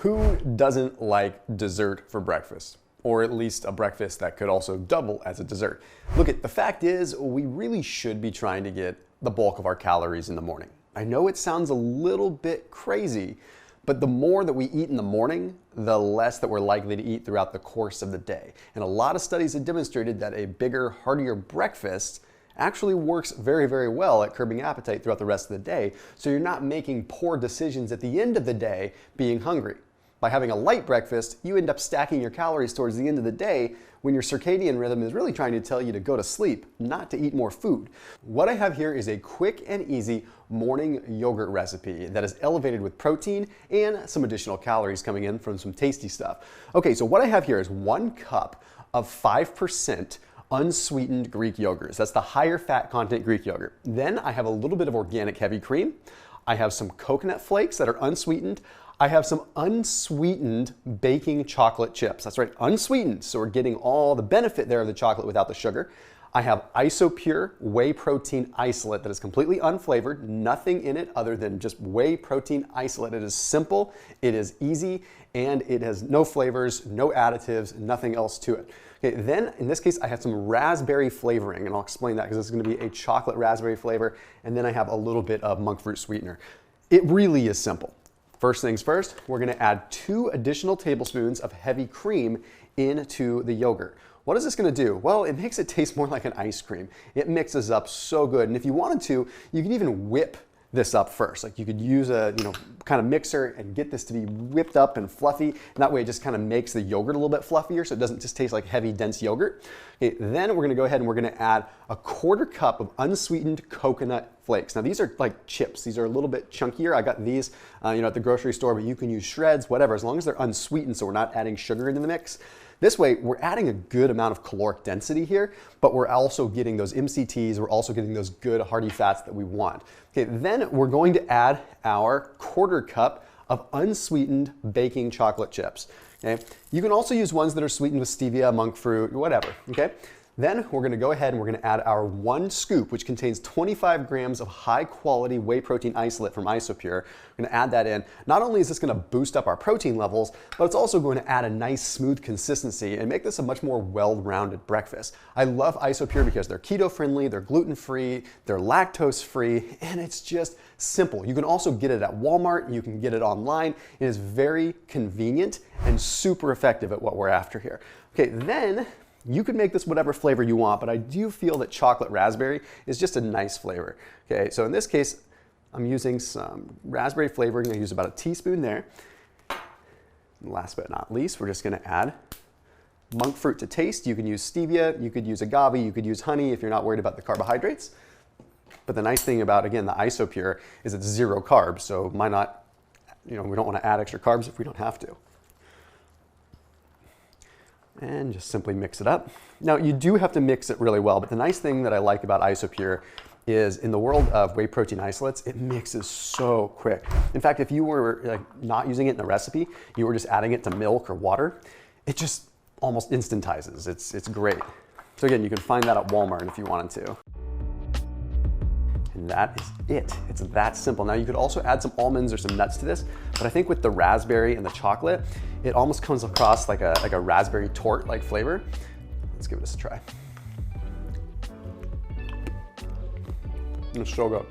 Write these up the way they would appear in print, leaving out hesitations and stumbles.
Who doesn't like dessert for breakfast? Or at least a breakfast that could also double as a dessert. Look, the fact is, we really should be trying to get the bulk of our calories in the morning. I know it sounds a little bit crazy, but the more that we eat in the morning, the less that we're likely to eat throughout the course of the day. And a lot of studies have demonstrated that a bigger, heartier breakfast actually works very, very well at curbing appetite throughout the rest of the day, so you're not making poor decisions at the end of the day being hungry. By having a light breakfast, you end up stacking your calories towards the end of the day when your circadian rhythm is really trying to tell you to go to sleep, not to eat more food. What I have here is a quick and easy morning yogurt recipe that is elevated with protein and some additional calories coming in from some tasty stuff. Okay, so what I have here is 1 cup of 5% unsweetened Greek yogurts. That's the higher fat content Greek yogurt. Then I have a little bit of organic heavy cream. I have some coconut flakes that are unsweetened. I have some unsweetened baking chocolate chips. That's right, unsweetened. So we're getting all the benefit there of the chocolate without the sugar. I have Isopure whey protein isolate that is completely unflavored, nothing in it other than just whey protein isolate. It is simple, it is easy, and it has no flavors, no additives, nothing else to it. Okay, then in this case, I have some raspberry flavoring, and I'll explain that because this is gonna be a chocolate raspberry flavor, and then I have a little bit of monk fruit sweetener. It really is simple. First things first, we're gonna add 2 additional tablespoons of heavy cream into the yogurt. What is this gonna do? Well, it makes it taste more like an ice cream. It mixes up so good. And if you wanted to, you can even whip this up first. Like you could use a kind of mixer and get this to be whipped up and fluffy. And that way it just kind of makes the yogurt a little bit fluffier so it doesn't just taste like heavy, dense yogurt. Okay, then we're gonna go ahead and we're gonna add a 1/4 cup of unsweetened coconut flakes. Now these are like chips. These are a little bit chunkier. I got these at the grocery store, but you can use shreds, whatever, as long as they're unsweetened so we're not adding sugar into the mix. This way, we're adding a good amount of caloric density here, but we're also getting those MCTs, we're also getting those good hearty fats that we want. Okay, then we're going to add our 1/4 cup of unsweetened baking chocolate chips. Okay, you can also use ones that are sweetened with stevia, monk fruit, whatever. Okay. Then we're gonna go ahead and we're gonna add our 1 scoop, which contains 25 grams of high quality whey protein isolate from Isopure. We're gonna add that in. Not only is this gonna boost up our protein levels, but it's also going to add a nice smooth consistency and make this a much more well-rounded breakfast. I love Isopure because they're keto friendly, they're gluten-free, they're lactose free, and it's just simple. You can also get it at Walmart, you can get it online. It is very convenient and super effective at what we're after here. Okay, then you could make this whatever flavor you want, but I do feel that chocolate raspberry is just a nice flavor. Okay, so in this case, I'm using some raspberry flavoring. I use about a teaspoon there. And last but not least, we're just gonna add monk fruit to taste. You can use stevia, you could use agave, you could use honey if you're not worried about the carbohydrates. But the nice thing about, again, the Isopure is it's 0 carbs, so why not, we don't wanna add extra carbs if we don't have to. And just simply mix it up. Now you do have to mix it really well, but the nice thing that I like about Isopure is in the world of whey protein isolates, it mixes so quick. In fact, if you were not using it in the recipe, you were just adding it to milk or water, it just almost instantizes. It's great. So again, you can find that at Walmart if you wanted to. And that is it. It's that simple. Now you could also add some almonds or some nuts to this, but I think with the raspberry and the chocolate, it almost comes across like a raspberry tort-like flavor. Let's give this a try. It's so good.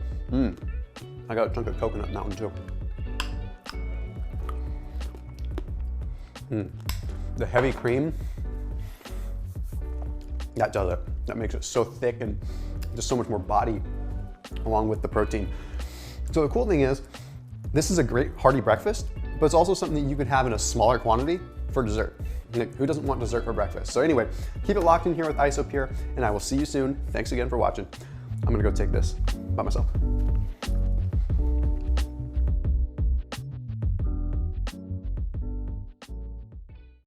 I got a chunk of coconut in that one too. The heavy cream, that does it. That makes it so thick and just so much more body along with the protein. So the cool thing is, this is a great hearty breakfast, but it's also something that you can have in a smaller quantity for dessert. Who doesn't want dessert for breakfast? So anyway, keep it locked in here with Isopure, and I will see you soon. Thanks again for watching. I'm gonna go take this by myself.